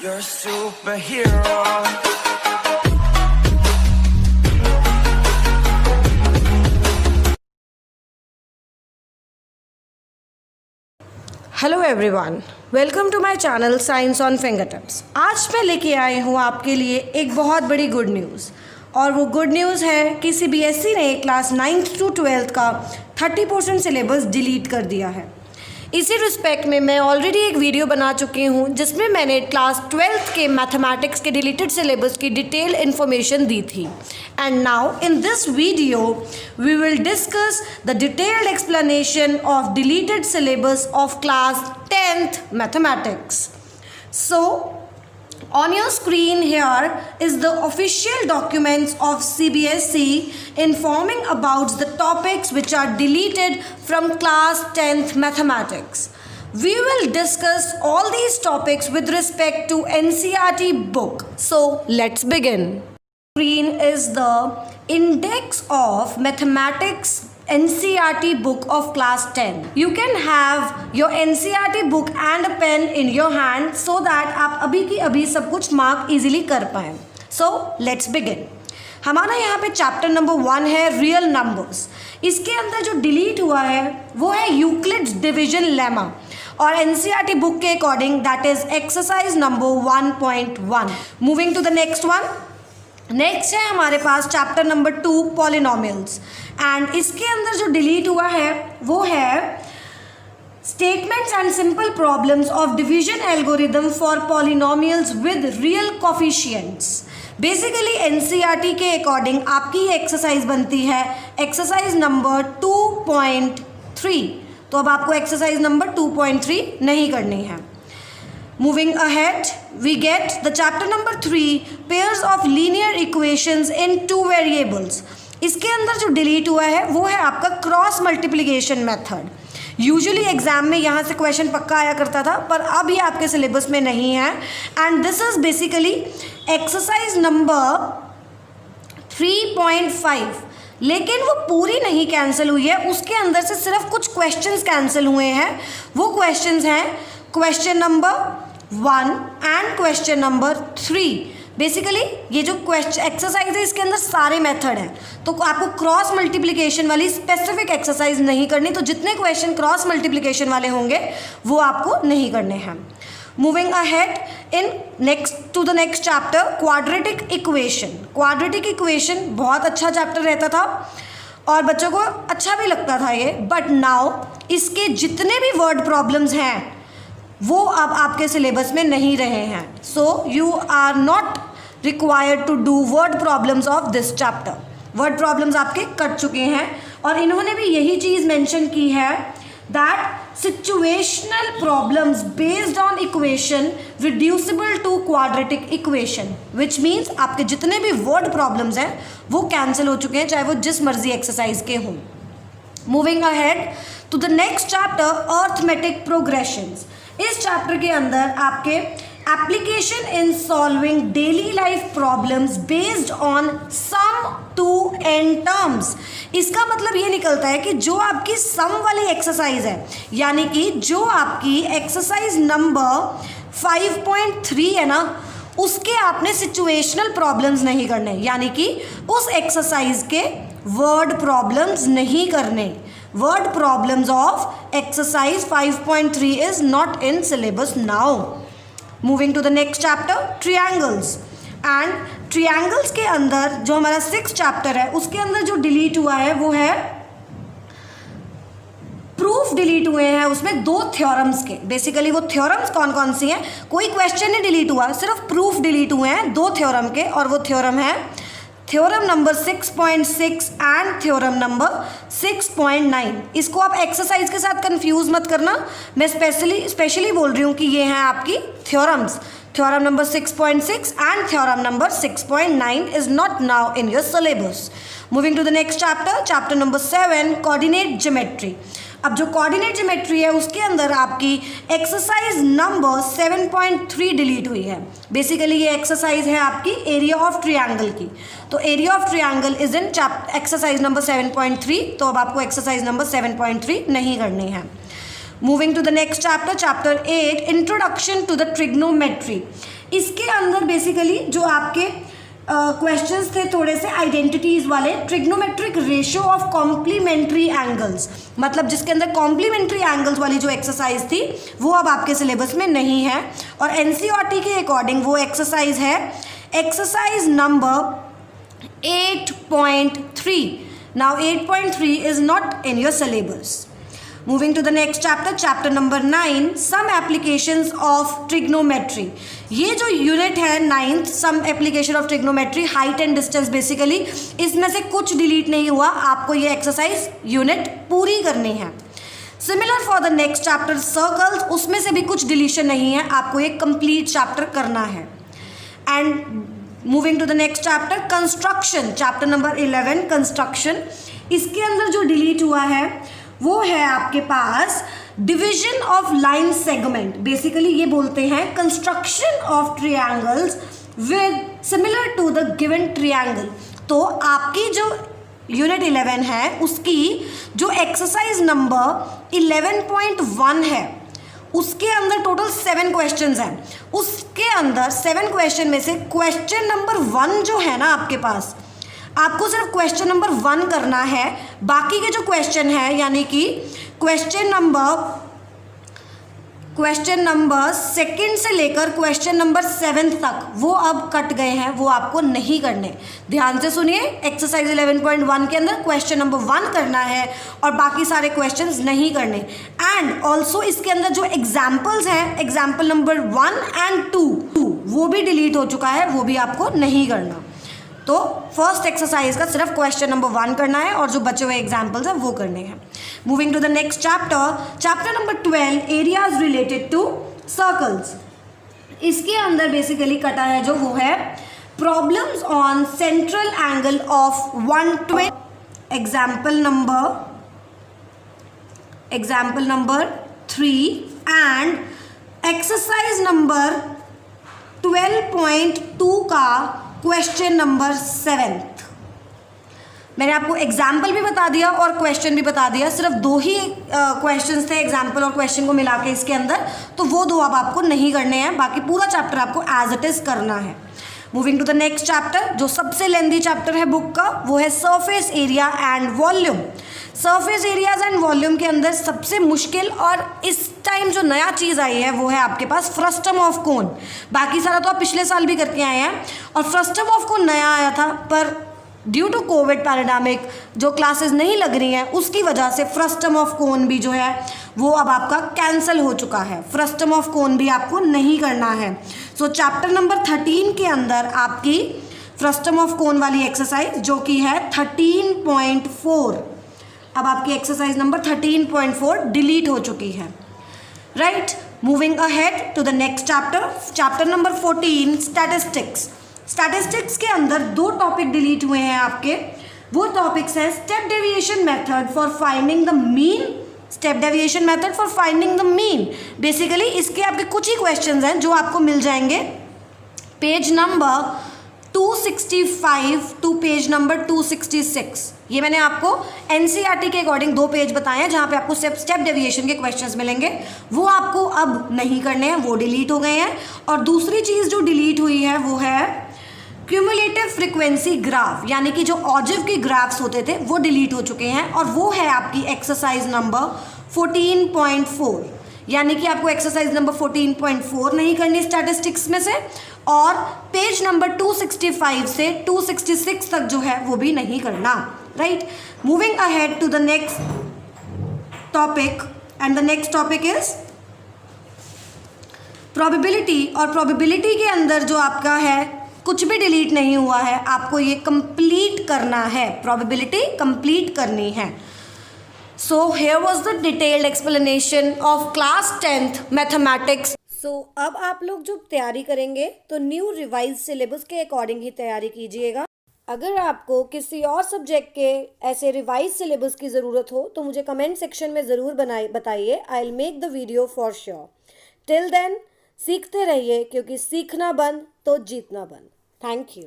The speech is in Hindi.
You're a superhero. Hello everyone, welcome to my channel science on fingertips. आज मैं लेके आई हूँ आपके लिए एक बहुत बड़ी गुड न्यूज़, और वो गुड न्यूज़ है कि सीबीएसई ने क्लास 9th to 12th का 30% सिलेबस डिलीट कर दिया है। इसी रिस्पेक्ट में मैं ऑलरेडी एक वीडियो बना चुकी हूँ जिसमें मैंने क्लास 12th के मैथमेटिक्स के डिलीटेड सिलेबस की डिटेल इन्फॉर्मेशन दी थी। And now in this video we will discuss the detailed explanation of deleted syllabus of class 10th mathematics. So on your screen here is the official documents of CBSE informing about the topics which are deleted from class 10th mathematics. We will discuss all these topics with respect to NCERT book. So let's begin. Screen is the index of mathematics NCERT book of class 10. You can have your NCERT book and a pen in your hand so that आप अभी की अभी सब कुछ मार्क इजीली कर पाएँ. So let's begin. हमारा यहाँ पे चैप्टर नंबर 1 है रियल नंबर्स। इसके अंदर जो डिलीट हुआ है वो है यूक्लिड्स डिवीजन लेमा, और NCERT बुक के according that is exercise number 1.1. Moving to the next one. Next है हमारे पास चैप्टर नंबर 2 पॉलिनोमियल्स, एंड इसके अंदर जो डिलीट हुआ है वो है statements and simple problems of division algorithm for polynomials with real coefficients. Basically NCERT के अकॉर्डिंग आपकी ये एक्सरसाइज बनती है एक्सरसाइज नंबर 2.3। तो अब आपको एक्सरसाइज नंबर 2.3 नहीं करनी है। Moving ahead, we get the chapter number 3 pairs of linear equations in two variables. इसके अंदर जो डिलीट हुआ है वो है आपका cross multiplication method. Usually exam में यहाँ से क्वेश्चन पक्का आया करता था, पर अब ये आपके सिलेबस में नहीं है। And this is basically exercise number 3.5, लेकिन वो पूरी नहीं कैंसिल हुई है, उसके अंदर से सिर्फ कुछ क्वेश्चंस कैंसिल हुए हैं। वो क्वेश्चंस हैं question number 1 and question number 3। Basically ये जो एक्सरसाइज है इसके अंदर सारे मेथड हैं, तो आपको क्रॉस मल्टीप्लिकेशन वाली स्पेसिफिक एक्सरसाइज नहीं करनी। तो जितने क्वेश्चन क्रॉस मल्टीप्लिकेशन वाले होंगे वो आपको नहीं करने हैं। Moving ahead in next to the next chapter quadratic equation. Quadratic equation बहुत अच्छा चैप्टर रहता था और बच्चों को अच्छा भी लगता था ये, बट नाउ इसके जितने भी वर्ड प्रॉब्लम्स हैं वो अब आपके सिलेबस में नहीं रहे हैं। So you are not required to do word problems of this chapter. Word problems आपके कट चुके हैं, और इन्होंने भी यही चीज़ मेंशन की है that situational problems based on equation reducible to quadratic equation, which means आपके जितने भी वर्ड प्रॉब्लम्स हैं वो कैंसिल हो चुके हैं, चाहे वो जिस मर्जी एक्सरसाइज के हों। Moving ahead to the next chapter arithmetic progressions. इस चैप्टर के अंदर आपके application in solving daily life problems based on sum to n terms. इसका मतलब ये निकलता है कि जो आपकी सम वाली एक्सरसाइज है, यानी कि जो आपकी एक्सरसाइज नंबर 5.3 है ना, उसके आपने सिचुएशनल प्रॉब्लम्स नहीं करने, यानी कि उस एक्सरसाइज के वर्ड प्रॉब्लम्स नहीं करने। Word problems of exercise 5.3 is not in syllabus now. Moving to the next chapter, triangles. And triangles के अंदर जो हमारा 6th chapter है उसके अंदर जो डिलीट हुआ है वो है प्रूफ डिलीट हुए हैं उसमें 2 थ्योरम्स के। बेसिकली वो थ्योरम्स कौन कौन सी हैं, कोई क्वेश्चन नहीं डिलीट हुआ, सिर्फ प्रूफ डिलीट हुए हैं 2 थ्योरम के, और वो थ्योरम है theorem number 6.6 and theorem number 6.9। इसको आप एक्सरसाइज के साथ कंफ्यूज मत करना, मैं स्पेशली बोल रही हूँ कि ये हैं आपकी theorems. Theorem number 6.6 and theorem number 6.9 is not now in your syllabus. Moving to the next chapter, chapter number 7 coordinate geometry. अब जो कोऑर्डिनेट ज्योमेट्री है उसके अंदर आपकी एक्सरसाइज नंबर 7.3 डिलीट हुई है। बेसिकली ये एक्सरसाइज है आपकी एरिया ऑफ ट्रायंगल की, तो area of triangle is in exercise number 7.3, तो अब आपको एक्सरसाइज नंबर 7.3 नहीं करनी है। Moving to the next chapter, chapter 8 introduction to the trigonometry. इसके अंदर बेसिकली जो आपके क्वेश्चंस थे थोड़े से आइडेंटिटीज वाले, trigonometric ratio of complementary angles, मतलब जिसके अंदर कॉम्प्लीमेंट्री एंगल्स वाली जो एक्सरसाइज थी वो अब आपके सिलेबस में नहीं है। और एनसीईआरटी के अकॉर्डिंग वो एक्सरसाइज है exercise number 8.3. Now 8.3 is not in your syllabus. Moving to the next chapter, chapter number 9, some applications of trigonometry. ये जो यूनिट है 9th, some application of trigonometry, height and distance basically, इसमें से कुछ डिलीट नहीं हुआ, आपको ये एक्सरसाइज यूनिट पूरी करनी है. Similar for the next chapter circles, उसमें से भी कुछ डिलीशन नहीं है, आपको ये कंप्लीट चैप्टर करना है. And moving to the next chapter construction, chapter number 11 construction. इसके अंदर जो डिलीट हुआ है वो है आपके पास division of line segment. Basically ये बोलते हैं construction of triangles with similar to the given triangle. तो आपकी जो यूनिट 11 है उसकी जो एक्सरसाइज नंबर 11.1 है उसके अंदर टोटल 7 क्वेश्चंस हैं. उसके अंदर 7 क्वेश्चन में से क्वेश्चन नंबर 1 जो है ना आपके पास, आपको सिर्फ क्वेश्चन नंबर 1 करना है. बाकी के जो क्वेश्चन है यानी कि क्वेश्चन नंबर 2 से लेकर क्वेश्चन नंबर 7 तक वो अब कट गए हैं, वो आपको नहीं करने. ध्यान से सुनिए, एक्सरसाइज 11.1 के अंदर क्वेश्चन नंबर 1 करना है और बाकी सारे क्वेश्चंस नहीं करने. एंड ऑल्सो इसके अंदर जो एग्जाम्पल्स हैं, एग्जाम्पल नंबर 1 and 2 वो भी डिलीट हो चुका है, वो भी आपको नहीं करना. तो फर्स्ट एक्सरसाइज का सिर्फ क्वेश्चन नंबर 1 करना है और जो बचे हुए एग्जाम्पल्स हैं वो करने हैं. Moving to the next chapter, chapter number 12 areas related to circles. इसके अंदर बेसिकली कटा है जो वो है problems on central angle of 120. Example number 3 and exercise number 12.2 का क्वेश्चन नंबर 7. मैंने आपको एग्जाम्पल भी बता दिया और क्वेश्चन भी बता दिया. सिर्फ 2 ही क्वेश्चंस थे एग्जाम्पल और क्वेश्चन को मिला के इसके अंदर, तो वो 2 अब आपको नहीं करने हैं. बाकी पूरा चैप्टर आपको एज इट इज करना है. Moving to the next chapter, जो सबसे लेंदी चैप्टर है बुक का, वो है surface area and volume. Surface areas and volume के अंदर सबसे मुश्किल और इस टाइम जो नया चीज़ आई है वो है आपके पास फ्रस्टम ऑफ कोन. बाकी सारा तो आप पिछले साल भी करके आए हैं और फ्रस्टम ऑफ कोन नया आया था, पर ड्यू टू कोविड पैंडेमिक जो क्लासेस नहीं लग रही हैं उसकी वजह से फ्रस्टम ऑफ कोन भी जो है वो अब आपका कैंसिल हो चुका है. फ्रस्टम ऑफ कोन भी आपको नहीं करना है. सो चैप्टर नंबर 13 के अंदर आपकी फ्रस्टम ऑफ कोन वाली एक्सरसाइज जो कि है 13.4, अब आपकी एक्सरसाइज नंबर 13.4 डिलीट हो चुकी है. Right, moving ahead to the next chapter, chapter number 14 statistics. Statistics के अंदर 2 टॉपिक डिलीट हुए हैं आपके. वो टॉपिक्स हैं step deviation method for finding the mean. Step deviation method for finding the mean, basically इसके आपके कुछ ही क्वेश्चंस हैं जो आपको मिल जाएंगे page number 265 to page number 266. ये मैंने आपको एनसीईआरटी के अकॉर्डिंग 2 पेज बताए हैं जहाँ पे आपको स्टेप डेविएशन के क्वेश्चंस मिलेंगे. वो आपको अब नहीं करने हैं, वो डिलीट हो गए हैं. और दूसरी चीज़ जो डिलीट हुई है वो है क्यूमुलेटिव फ्रीक्वेंसी ग्राफ, यानी कि जो ऑजिव के ग्राफ्स होते थे वो डिलीट हो चुके हैं और वो है आपकी एक्सरसाइज नंबर 14.4. यानी कि आपको एक्सरसाइज नंबर 14.4 नहीं करनी स्टैटिस्टिक्स में से, और पेज नंबर 265 से 266 तक जो है वो भी नहीं करना. Right, moving ahead to the next topic, and the next topic is probability. और प्रोबेबिलिटी के अंदर जो आपका है कुछ भी डिलीट नहीं हुआ है, आपको ये कंप्लीट करना है, प्रोबेबिलिटी कंप्लीट करनी है. So here was the detailed explanation of class 10th mathematics. So अब आप लोग जो तैयारी करेंगे तो न्यू रिवाइज सिलेबस के अकॉर्डिंग ही तैयारी कीजिएगा. अगर आपको किसी और सब्जेक्ट के ऐसे रिवाइज सिलेबस की ज़रूरत हो तो मुझे कमेंट सेक्शन में ज़रूर बताइए. I will make the video for sure. Till then सीखते रहिए, क्योंकि सीखना बंद तो जीतना बंद. Thank you.